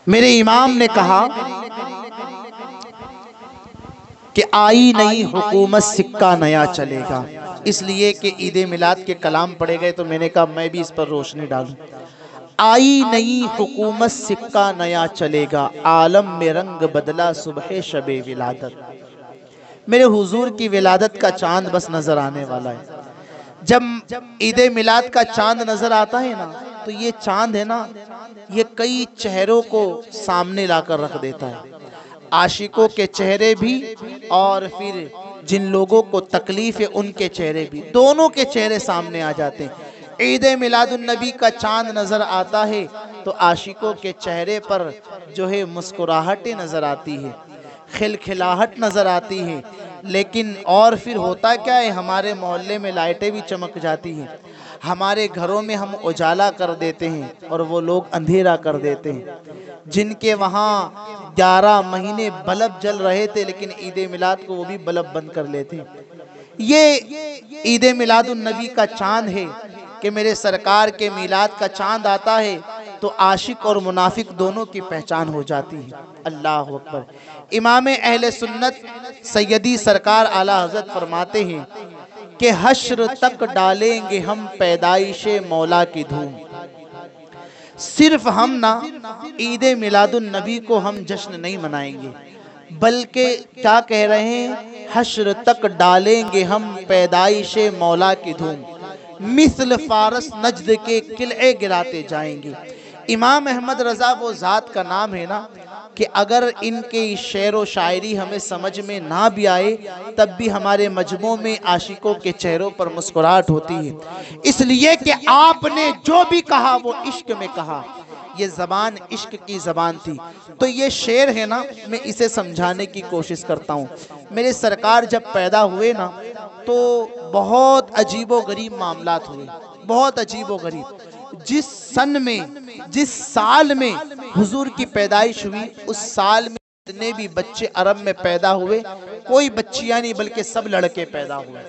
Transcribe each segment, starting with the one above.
میرے امام نے کہا کہ آئی نئی حکومت سکہ نیا چلے گا، اس لیے کہ عید میلاد کے کلام پڑے گئے تو میں نے کہا میں بھی اس پر روشنی ڈالوں۔ آئی نئی حکومت سکہ نیا چلے گا، عالم میں رنگ بدلا صبح شب ولادت۔ میرے حضور کی ولادت کا چاند بس نظر آنے والا ہے۔ جب عید میلاد کا چاند نظر آتا ہے نا تو یہ چاند ہے نا، یہ کئی چہروں کو سامنے لا کر رکھ دیتا ہے، عاشقوں کے چہرے بھی اور پھر جن لوگوں کو تکلیف ہے ان کے چہرے بھی، دونوں کے چہرے سامنے آ جاتے ہیں۔ عید میلاد النبی کا چاند نظر آتا ہے تو عاشقوں کے چہرے پر جو ہے مسکراہٹیں نظر آتی ہے، کھلکھلاہٹ نظر آتی ہے۔ لیکن اور پھر ہوتا کیا ہے، ہمارے محلے میں لائٹیں بھی چمک جاتی ہیں، ہمارے گھروں میں ہم اجالا کر دیتے ہیں اور وہ لوگ اندھیرا کر دیتے ہیں۔ جن کے وہاں 11 مہینے بلب جل رہے تھے لیکن عید میلاد کو وہ بھی بلب بند کر لیتے ہیں۔ یہ عید میلاد النبی کا چاند ہے کہ میرے سرکار کے میلاد کا چاند آتا ہے تو عاشق اور منافق دونوں کی پہچان ہو جاتی ہے۔ اللہ اکبر۔ امام اہل سنت سیدی سرکار اعلیٰ حضرت فرماتے ہیں کہ حشر تک ڈالیں گے ہم پیدائش مولا کی دھوم۔ صرف ہم نا عید میلاد النبی کو ہم جشن نہیں منائیں گے، بلکہ کیا کہہ رہے ہیں، حشر تک ڈالیں گے ہم پیدائش مولا کی دھوم، مثل فارس نجد کے قلعے گراتے جائیں گے۔ امام احمد رضا وہ ذات کا نام ہے نا کہ اگر ان کے شعر و شاعری ہمیں سمجھ میں نہ بھی آئے تب بھی ہمارے مجموع میں عاشقوں کے چہروں پر مسکراہٹ ہوتی ہے، اس لیے کہ آپ نے جو بھی کہا وہ عشق میں کہا، یہ زبان عشق کی زبان تھی۔ تو یہ شعر ہے نا، میں اسے سمجھانے کی کوشش کرتا ہوں۔ میرے سرکار جب پیدا ہوئے نا تو بہت عجیب و غریب معاملات ہوئے، بہت عجیب و غریب۔ جس سن میں، جس سال میں حضور کی پیدائش ہوئی، اس سال میں جتنے بھی بچے عرب میں پیدا ہوئے، کوئی بچیاں نہیں بلکہ سب لڑکے پیدا ہوئے،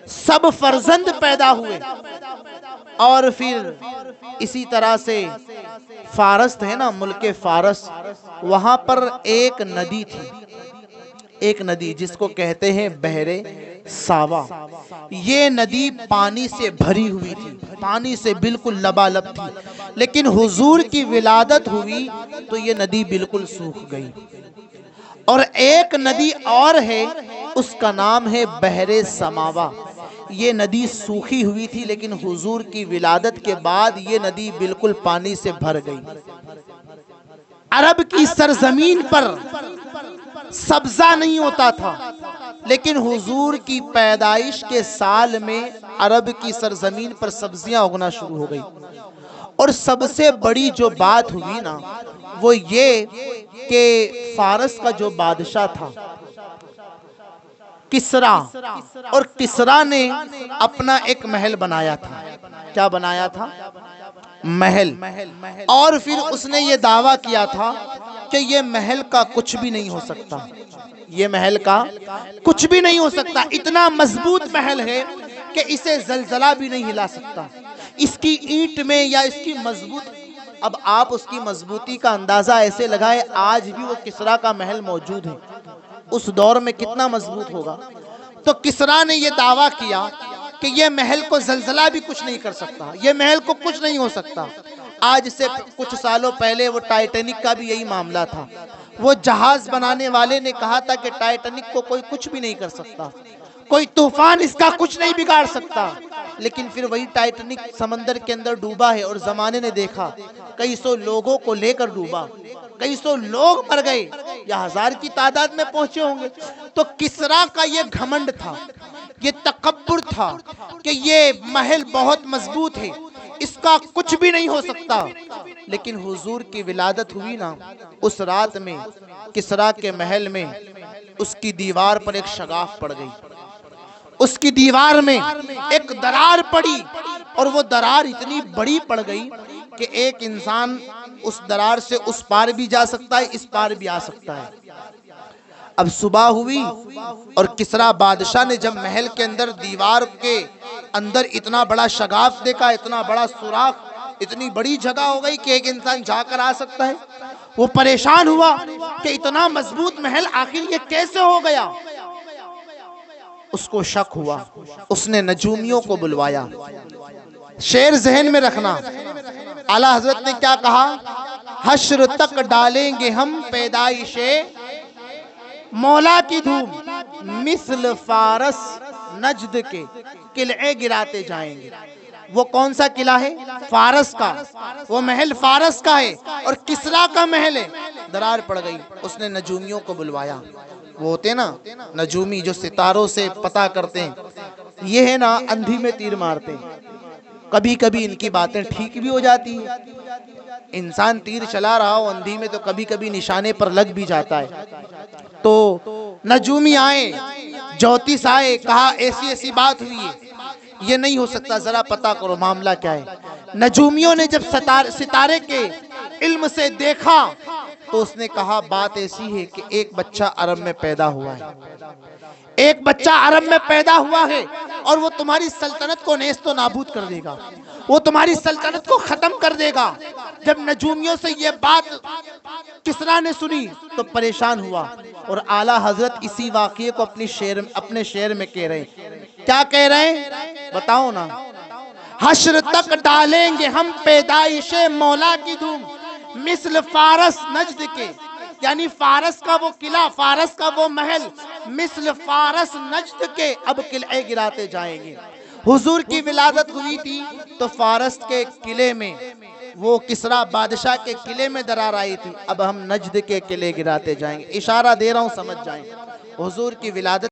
سب فرزند پیدا ہوئے۔ اور پھر اسی طرح سے فارس ہے نا، ملک فارس، وہاں پر ایک ندی تھی، ایک ندی جس کو کہتے ہیں بحر ساوا۔ یہ ندی پانی سے بھری ہوئی تھی، پانی سے بالکل لبالب تھی، لیکن حضور کی ولادت ہوئی تو یہ ندی بالکل سوکھ گئی۔ اور ایک ندی اور ہے، اس کا نام ہے بحر سماوا۔ یہ ندی سوکھی ہوئی تھی لیکن حضور کی ولادت کے بعد یہ ندی بالکل پانی سے بھر گئی۔ عرب کی سرزمین پر سبزہ نہیں ہوتا تھا، لیکن حضور کی پیدائش کے سال میں عرب کی سرزمین پر سبزیاں اگنا شروع ہو گئی۔ اور سب سے بڑی جو بات ہوئی نا وہ یہ کہ فارس کا جو بادشاہ تھا کسرا، اور کسرا نے اپنا ایک محل بنایا تھا۔ کیا بنایا تھا؟ محل۔ اور پھر اس نے یہ دعویٰ کیا تھا کہ یہ محل کا کچھ بھی نہیں ہو سکتا، یہ محل کا کچھ بھی نہیں ہو سکتا، اتنا مضبوط محل ہے کہ اسے زلزلہ بھی نہیں ہلا سکتا، اس کی اینٹ میں یا اس کی مضبوط۔ اب آپ اس کی مضبوطی کا اندازہ ایسے لگائے، آج بھی وہ کسرا کا محل موجود ہے، اس دور میں کتنا مضبوط ہوگا۔ تو کسرا نے یہ دعویٰ کیا کہ یہ محل کو زلزلہ بھی کچھ نہیں کر سکتا، یہ محل کو کچھ نہیں ہو سکتا۔ آج سے کچھ سالوں پہلے وہ ٹائٹینک کا بھی یہی معاملہ تھا، وہ جہاز بنانے والے نے کہا تھا کہ ٹائٹینک کو کوئی کچھ بھی نہیں کر سکتا، کوئی طوفان اس کا کچھ نہیں بگاڑ سکتا۔ لیکن پھر وہی ٹائٹینک سمندر کے اندر ڈوبا ہے اور زمانے نے دیکھا کئی سو لوگوں کو لے کر ڈوبا، کئی سو لوگ مر گئے یا ہزار کی تعداد میں پہنچے ہوں گے۔ تو کسرا کا یہ گھمنڈ تھا، یہ تکبر تھا کہ یہ محل بہت مضبوط ہے، اس کا کچھ بھی نہیں ہو سکتا۔ لیکن حضور کی ولادت ہوئی نا، اس رات میں کسرا کے محل میں اس کی دیوار پر ایک شگاف پڑ گئی، اس کی دیوار میں ایک درار پڑی، اور وہ درار اتنی بڑی پڑ گئی کہ ایک انسان اس درار سے اس پار بھی جا سکتا ہے، اس پار بھی آ سکتا ہے۔ اب صبح ہوئی اور کسرا بادشاہ نے جب محل کے اندر دیوار کے اندر اتنا بڑا شگاف دیکھا، اتنا بڑا سوراخ، اتنی بڑی جگہ ہو گئی کہ ایک انسان جا کر آ سکتا ہے۔ وہ پریشان ہوا کہ اتنا مضبوط محل آخر یہ کیسے ہو گیا۔ اس کو شک ہوا، اس نے نجومیوں کو بلوایا۔ شعر ذہن میں رکھنا، اعلیٰ حضرت نے کیا کہا؟ حشر تک ڈالیں گے ہم پیدائش مولا کی دھوم، مثل فارس نجد کے قلعے گراتے جائیں گے۔ وہ کون سا قلعہ ہے؟ فارس کا، وہ محل فارس کا ہے اور کسرا کا محل ہے۔ درار پڑ گئی، اس نے نجومیوں کو بلوایا۔ وہ ہوتے نا نجومی جو ستاروں سے پتہ کرتے ہیں، یہ ہے نا اندھی میں تیر مارتے ہیں۔ کبھی کبھی ان کی باتیں ٹھیک بھی ہو جاتی ہیں، انسان تیر چلا رہا ہو اندھی میں تو کبھی کبھی نشانے پر لگ بھی جاتا ہے۔ تو نجومی آئے، جوتیس آئے، کہا ایسی ایسی بات ہوئی ہے، یہ نہیں ہو سکتا، ذرا پتہ کرو معاملہ کیا ہے۔ نجومیوں نے جب ستارے کے علم سے دیکھا تو اس نے کہا بات ایسی ہے کہ ایک بچہ عرب میں پیدا ہوا ہے، ایک بچہ عرب میں پیدا ہوا ہے اور وہ تمہاری سلطنت کو نیست و نابود کر دے گا، وہ تمہاری سلطنت کو ختم کر دے گا۔ جب نجومیوں سے یہ بات کسرا نے سنی تو پریشان ہوا، اور اعلیٰ حضرت اسی واقعے کو اپنے شعر میں کہہ رہے ہیں۔ کیا کہہ رہے ہیں بتاؤ نا؟ حشر تک ڈالیں گے ہم پیدائش مولا کی دھوم، مثل فارس نجد کے، یعنی فارس کا وہ قلعہ، فارس کا وہ محل، مثل فارس نجد کے اب قلعے گراتے جائیں گے۔ حضور کی ولادت ہوئی تھی تو فارس کے قلعے میں، وہ کسرا بادشاہ کے قلعے میں درار آئی تھی، اب ہم نجد کے قلعے گراتے جائیں گے۔ اشارہ دے رہا ہوں، سمجھ جائیں۔ حضور کی ولادت